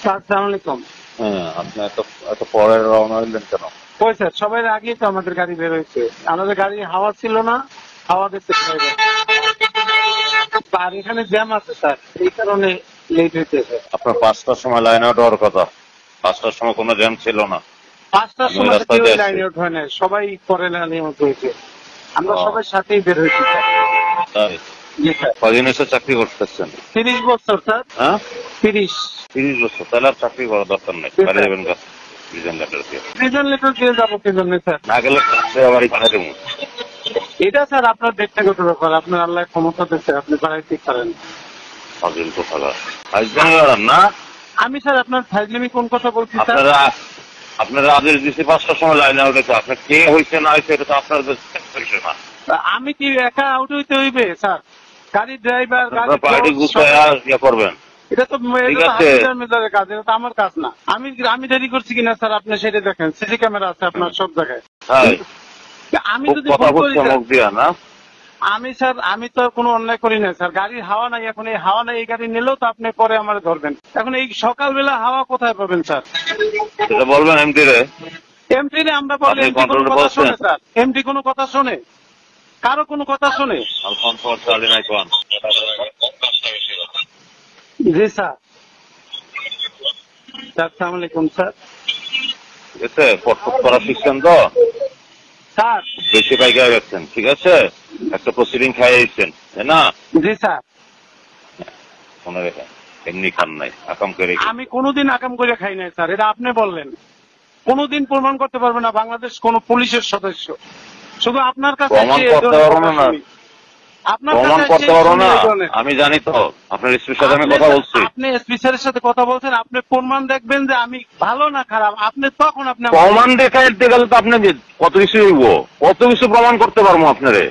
আসসালামু আলাইকুম। হ্যাঁ, আপনি এত পরে রওনা হইলেন কেন? কই স্যার, সবাই আগেই তো আমাদের গাড়ি বের হয়েছে। আমাদের গাড়ি হাওয়া ছিল না, হাওয়া দিচ্ছে আর এখানে জ্যাম আছে স্যার, এই কারণে লেট হইতেছে। আপনার 5টার সময় লাইন আউট হওয়ার কথা, 5টার সময় কোনো জ্যাম ছিল না। 5টার সময় কেউ লাইন আউট হয় না, সবাই পরে লাইন আউট হয়েছে। আমরা সবাই সাথেই বের হয়েছি স্যার। তাই? জি স্যার। কদিন এসে চাকরি করতেছেন? 30 বছর স্যার। হ্যাঁ, 30 বছর। তাহলে আর চাকরি করার দরকার নেই, বাইরে যাবেন কাছে প্রিজন লেটার দিয়ে। প্রিজন লেটার দিয়ে যাবো কি জন্য স্যার? না গেলে বাড়ি পাঠিয়ে দেবো। এটা স্যার আপনার ব্যক্তিগত ব্যাপার, আপনার আল্লাহ ক্ষমতা দিচ্ছে, আপনি বাড়াই ঠিক করেন। ফাজিল কোথাকার, না? আমি স্যার আপনার ফাইজলামি কোন কথা বলছি স্যার? আপনারা আদেশ দিচ্ছি 5টার সময় লাইন আউট হয়েছে, আপনার কে হয়েছে না হয়েছে এটা তো আপনার হয়েছে না। আমি কি একা আউট হইতে হইবে স্যার? গাড়ির ড্রাইভার, গাড়ি পার্টি গুছাইয়া করবেন। এটা তো মেজরের কাজ, এটা তো আমার কাজ না। আমি দেরি করছি কিনা স্যার আপনি সেটা দেখেন, সিসি ক্যামেরা আছে আপনার সব জায়গায়। আমি যদি আমি স্যার, আমি তো কোনো অন্যায় করি না স্যার। গাড়ির হাওয়া নাই, এখন এই হাওয়া নাই, এই গাড়ি নিলেও তো আপনি পরে আমার ধরবেন। এখন এই সকালবেলা হাওয়া কোথায় পাবেন স্যার? সেটা বলবেন এমডি রে। এমডি রে আমরা বলি, এমডি কোনো কথা শোনে স্যার? এমডি কোনো কথা শোনে? কারো কোনো কথা শোনে? জি স্যার। আসসালামু আলাইকুম স্যার। ঠিক আছে, পটপট করা শিখছেন তো স্যার? বেশি পাইকা গেছেন, ঠিক আছে, একটা প্রসিডিং খাইয়েছেন, তাই না? জি স্যার। মনে রেখেন, এমনি খান নাই, আকাম করে। আমি কোনোদিন আকাম করে খাই নাই স্যার, এটা আপনি বললেন। কোনোদিন প্রমাণ করতে পারবে না বাংলাদেশ কোন পুলিশের সদস্য। শুধু আপনার কাছে প্রমাণ করতে পারবো না, প্রমাণ করতে পারবো না। আমি জানি তো, আপনার এসপির সাথে আমি কথা বলছি। আপনি এসপি স্যারের সাথে কথা বলছেন, আপনি প্রমাণ দেখবেন যে আমি ভালো না খারাপ, আপনি তখন আপনি প্রমাণ দেখাইতে গেলে তো আপনি কত কিছু হইব, কত কিছু প্রমাণ করতে পারবো আপনারে।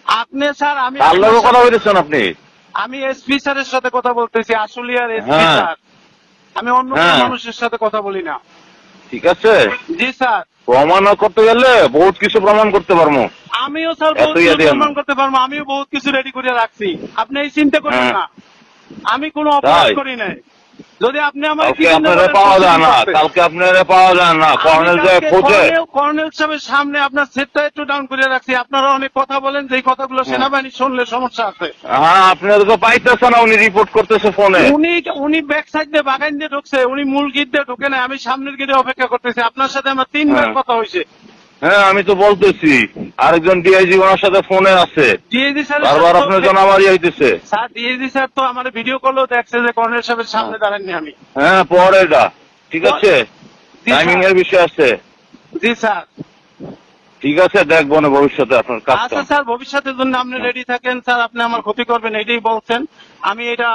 আপনি স্যার, আমি আল্লাহর কথা বলেছেন আপনি। আমি এসপি স্যারের সাথে কথা বলতেছি, আসলিয়ার এসপি স্যার। আমি অন্য মানুষের সাথে কথা বলি না, ঠিক আছে? জি স্যার। প্রমাণ করতে গেলে বহুত কিছু প্রমাণ করতে পারবো। আমিও স্যার বহুত কিছু প্রমাণ করতে পারবো, আমিও বহুত কিছু রেডি করে রাখছি, আপনি এই চিন্তা করবেন না। আমি কোনো অপরাধ করি নাই। যদি আপনি আমার পাওয়া যায় না, কালকে আপনারা পাওয়া যায় না, কর্নেল সাহেবের সামনে আপনার সেটটা একটু ডাউন করে রাখছি। আপনারা অনেক কথা বলেন, যে কথাগুলো সেনাবাহিনী শুনলে সমস্যা আছে। হ্যাঁ, আপনাদেরকে পাইতেছে না, উনি রিপোর্ট করতেছে ফোনে। উনি ব্যাক সাইড দিয়ে বাগান দিয়ে ঢুকছে, উনি মূল গেট দিয়ে ঢুকে নাই, আমি সামনের গেটে অপেক্ষা করতেছি। আপনার সাথে আমার 3বার কথা হয়েছে। হ্যাঁ, আমি তো বলতেছি, আরেকজন ডিআইজি ওনার সাথে ফোনে আছে, ডিআইজি স্যার বারবার আপনার জনামারি হইতেছে। স্যার ডিআইজি স্যার তো আমার ভিডিও কলও দেখছে যে কর্নেল সাহেবের সামনে দাঁড়াননি আমি। হ্যাঁ, পরে এটা ঠিক আছে, টাইমিং এর বিষয় আছে। জি স্যার। ঠিক আছে, দেখবো না ভবিষ্যতে আপনার কাজ। আচ্ছা স্যার, ভবিষ্যতের জন্য আপনি রেডি থাকেন স্যার, আপনি আমার ক্ষতি করবেন এটাই বলছেন। আমি এটা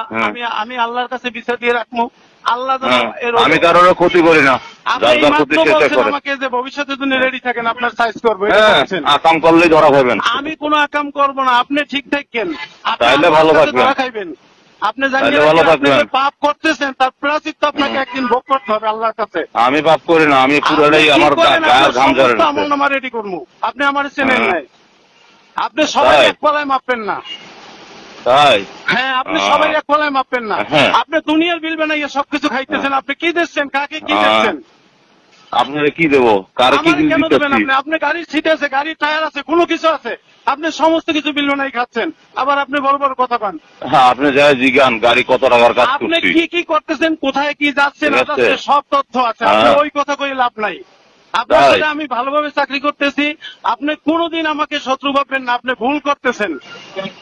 আমি আল্লাহর কাছে বিচার দিয়ে রাখবো। আল্লাহ আমি কারোর ক্ষতি করি না, আমাকে যে ভবিষ্যতের জন্য রেডি থাকেন, আপনার সাইজ করবো। আকাম করলেই ধরা খাবেন। আমি কোনো আকাম করবো না, আপনি ঠিক থাকেন, তাইলে ভালো থাকবেন। ধরা খাইবেন আপনি, জানিয়ে পাপ করতেছেন, তার প্রায়শ্চিত্ত আপনাকে একদিন ভোগ করতে হবে আল্লাহর কাছে। আমি পাপ করি না, আমি পুরোটাই আমার ঘাম ঝরে না। আমল নামা রেডি করবো, আপনি আমার চেনেন নাই। আপনি সবাই এক পলায় মাপবেন না, তাই? হ্যাঁ, আপনি সবাই এক পলায় মাপবেন না। আপনি দুনিয়ার বিল বানাইয়া সবকিছু খাইতেছেন, আপনি কি দিচ্ছেন, কাকে কি দিচ্ছেন? আপনারা কি দেবো, কার কি কেন দেবেন? আপনি গাড়ির সিট আছে, গাড়ির টায়ার আছে, কোনো কিছু আছে, আপনি সমস্ত কিছু বিল বানাই খাচ্ছেন, আবার আপনি বড় বড় কথা পান। হ্যাঁ, আপনি যাই জিজ্ঞান গাড়ি কত টাকার কাজ করছি, আপনি কি কি করতেছেন, কোথায় কি যাচ্ছে না যাচ্ছে, সব তথ্য আছে। আপনি ওই কথা কই লাভ নাই। আপনার সাথে আমি ভালোভাবে চাকরি করতেছি, আপনি কোনোদিন আমাকে শত্রু ভাববেন না। আপনি ভুল করতেছেন,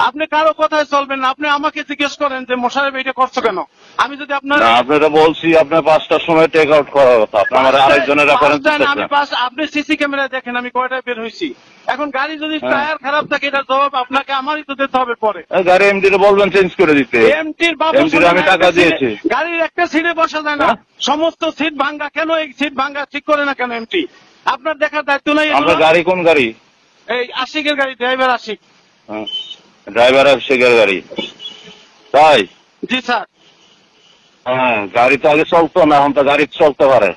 আপনি কারো কথায় চলবেন না। আপনি আমাকে জিজ্ঞেস করেন যে মোশাররফ এটা করছো কেন? আমি যদি আপনারা বলছি আপনার 5টার সময় টেক আউট করার কথা, আপনার আরেকজনের রেফারেন্স দিচ্ছেন। আপনি সিসি ক্যামেরায় দেখেন আমি কয়টায় বের হয়েছি। এখন গাড়ি যদি টায়ার খারাপ থাকে, এটা জবাব আপনাকে আমারই তো দিতে হবে পরে। গাড়ি এমডি রে বলবেন চেঞ্জ করে দিতে। এমটির বাবু, আমি টাকা দিয়েছি। গাড়ির একটা সিটে বসা যায় না, সমস্ত সিট ভাঙ্গা। কেন এই সিট ভাঙ্গা ঠিক করে না কেন এমটি? আপনার দেখার দায়িত্ব নাই? আপনার গাড়ি কোন গাড়ি? এই আশিকের গাড়ি, ড্রাইভার আশিক। ড্রাইভার আশিকের গাড়ি, তাই? জি স্যার। হ্যাঁ, গাড়ি তো আগে চলতো না, এখন তো গাড়ি চলতে পারে।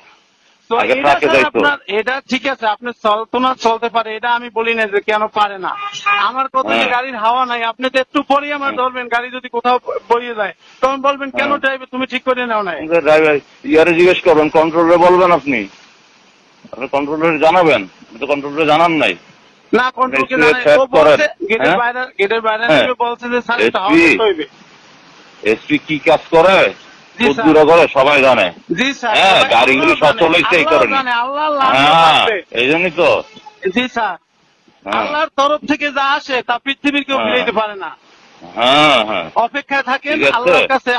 আগে ট্রাকে যাইতো। এটা ঠিক আছে, আপনি চলতো না চলতে পারে, এটা আমি বলি না যে কেন পারে না। আমার কথা যে গাড়ির হাওয়া নাই, আপনি তো একটু পরেই আমার ধরবেন, গাড়ি যদি কোথাও বইয়ে যায় তখন বলবেন কেন ড্রাইভার তুমি ঠিক করে নাও নাই। ড্রাইভার ইয়ারে জিজ্ঞেস করবেন, কন্ট্রোলারে বলবেন, আপনি কন্ট্রোলারে জানাবেন, কন্ট্রোলারে জানান নাই না। কন্ট্রোলকে জানাই, ও বলছে গেটের বাইরে বলছে যে স্যার এটা হাওয়া হইবে। এসপি কি কাজ করে দূরা করে সবাই জানে। জি স্যার, হ্যাঁ, গাড়িগুলো সব চলেছে এই কারণে। হ্যাঁ, এই জন্যই তো। জি স্যার, আল্লাহর তরফ থেকে যা আসে তা পৃথিবীর কেউ মিলাইতে পারে না। হ্যাঁ হ্যাঁ, অপেক্ষায় থাকেন,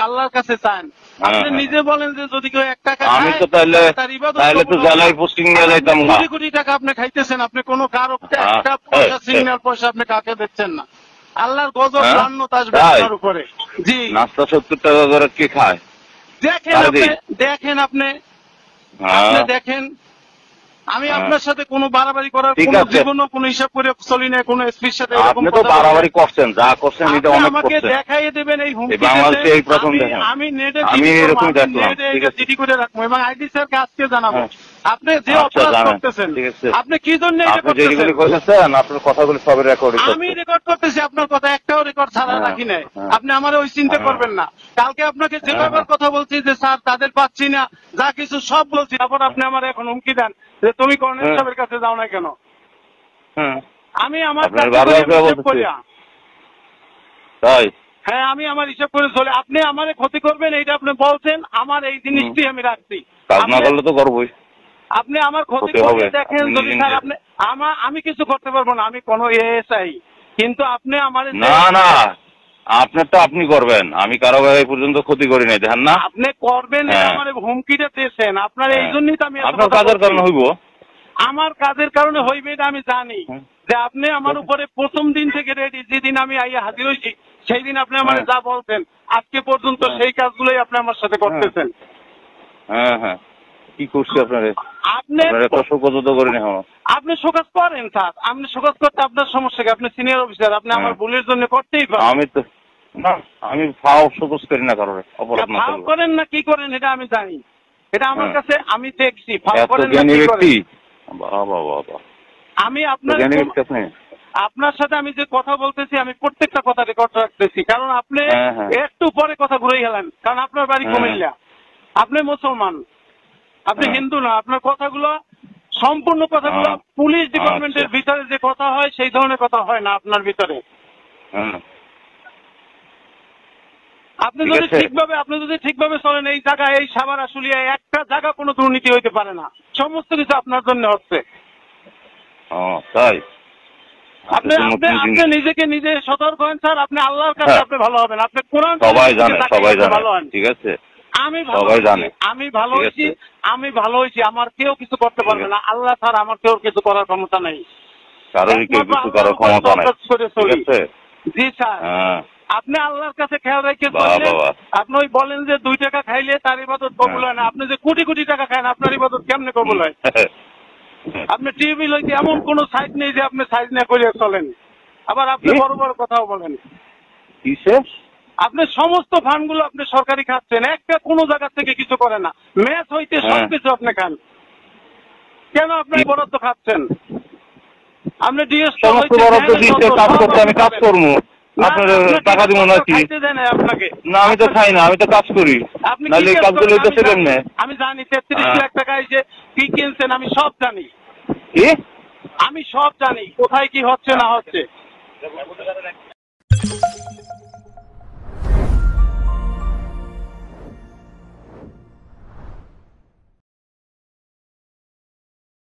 আল্লাহর কাছে চান। আপনি নিজে বলেন যে যদি কেউ 1 টাকা আমি তো তাহলে তো জেলায় পোস্টিং নিয়ে যাইতাম না। কোটি কোটি টাকা আপনি খাইতেছেন, আপনি কোনো কারো একটা পয়সা সিগন্যাল পয়সা আপনি কাকে দিচ্ছেন না। আল্লাহর গজব লানত আসবে আপনার উপরে। জি, নাস্তা 70 টাকা করে কে খায়? দেখেন আপনি দেখেন, আমি আপনার সাথে কোনো বাড়াবাড়ি করার কোনো জীবনও কোনো হিসাব করে চলি না। কোনো এসপির সাথে আপনি তো বাড়াবাড়ি করছেন, যা করছেন এটা অনেক করছেন। আমাকে দেখাইয়ে দেবেন এই হুমকি। বাংলাদেশে এই প্রথম দেখেন। আমি নেটে আমি এরকম দেখলাম, ঠিক আছে, জিডি করে রাখবো এবং আইডি স্যারকে আজকে জানাবো আপনি যে অপরাধ করতেছেন। আপনি কি জন্য এটা করতেছেন? আপনার কথাগুলো সব রেকর্ড, আমি রেকর্ড করতেছি, আপনার কথা একটাও রেকর্ড ছাড়া রাখি নাই। আপনি আমার ওই চিন্তা করবেন না। কালকে আপনাকে যেভাবে কথা বলছি যে স্যার তাদের পাচ্ছি না, যা কিছু সব বলছি, তারপর আপনি আমার এখন হুমকি দেন যে তুমি কর্নেল সাহেবের কাছে যাও না কেন। আমি আমার তাই, হ্যাঁ, আমি আমার হিসাব করে চলে। আপনি আমারে ক্ষতি করবেন এইটা আপনি বলছেন, আমার এই জিনিসটি আমি রাখছি। কাজ না করলে তো করবোই। আপনি আমার ক্ষতি করে দেখেন, যদি স্যার আপনি আমি কিছু করতে পারবো না, আমি কোনো এএসআই, কিন্তু আপনি আমার না আপনারটা আপনি করবেন, আমি কারো এই পর্যন্ত ক্ষতি করি নাই, দেখেন না আপনি করবেন। আমার হুমকিটা দিয়েছেন আপনার, এই জন্যই তো আমি আপনার কাজের কারণে হইব। আমার কাজের কারণে হইবে এটা আমি জানি যে আপনি আমার উপরে প্রথম দিন থেকে রেডি। যেদিন আমি আইয়া হাজির হয়েছি সেই দিন আপনি আমার যা বলছেন আজকে পর্যন্ত সেই কাজগুলোই আপনি আমার সাথে করতেছেন। হ্যাঁ হ্যাঁ, কি করছি আপনারে? আপনি করিনি। আপনি শোকাজ করেন স্যার, আপনি শোকাজ করতে আপনার সমস্যা কি? আপনি সিনিয়র অফিসার, আপনি আমার ভুলের জন্য করতেই পারেন। আমি তো না, আমি ফাও শোকজ করি না কারোর অপরাধ না। ফাও করেন না কি করেন এটা আমি জানি, এটা আমার কাছে আমি দেখছি। ফাও করেন না কি করেন? আমি আপনার সাথে আমি যে কথা বলতেছি আমি প্রত্যেকটা কথা রেকর্ড রাখতেছি, কারণ আপনি একটু পরে কথা ঘুরে গেলেন, কারণ আপনার বাড়ি কুমিল্লা, আপনি মুসলমান, আপনি হিন্দু না। আপনার কথাগুলো সম্পূর্ণ কথাগুলো পুলিশ ডিপার্টমেন্টের ভিতরে যে কথা হয় সেই ধরনের কথা হয় না আপনার ভিতরে। আপনি যদি ঠিকভাবে চলেন, এই জায়গায় এই সাভার আশুলিয়া একটা জায়গা কোনো দুর্নীতি হইতে পারে না। সমস্ত কিছু আপনার জন্য হচ্ছে। তাই আপনি নিজেকে নিজে সতর্ক হন স্যার। আপনি আল্লাহর কাছে আপনি ভালো হবেন, আপনি কোরআন সবাই জানে ভালো হন, ঠিক আছে। আমি ভালো হয়েছি, আমার কেউ কিছু করতে পারবে না। আল্লাহ ছাড়া আমার কেউ কিছু করার ক্ষমতা নেই। জি স্যার, আপনি আল্লাহর কাছে খেয়াল রেখে আপনি ওই বলেন যে 2 টাকা খাইলে তার ইবাদত কবুল হয় না। আপনি যে কোটি কোটি টাকা খান আপনার ইবাদত কেমনে কবুল হয়? আপনি টিভি লইতে এমন কোন সাইজ নেই যে আপনি সাইজ না করে চলেন, আবার আপনি বড় বড় কথাও বলেন। আপনি সমস্ত ফান্ডগুলো আপনি সরকারি খাচ্ছেন, একটা কোনো জায়গা থেকে কিছু করে না। ম্যাচ হইতে সবকিছু আপনি খান, কেন আপনি বরাদ্দ খাচ্ছেন? আপনি আমি কাজ করবো, আপনার টাকা দিব নাকি? না, আমি তো খাই না, আমি তো কাজ করি। আমি জানি 33 লাখ টাকা এসে কি কিনছেন, আমি সব জানি। আমি সব জানি কোথায় কি হচ্ছে না হচ্ছে।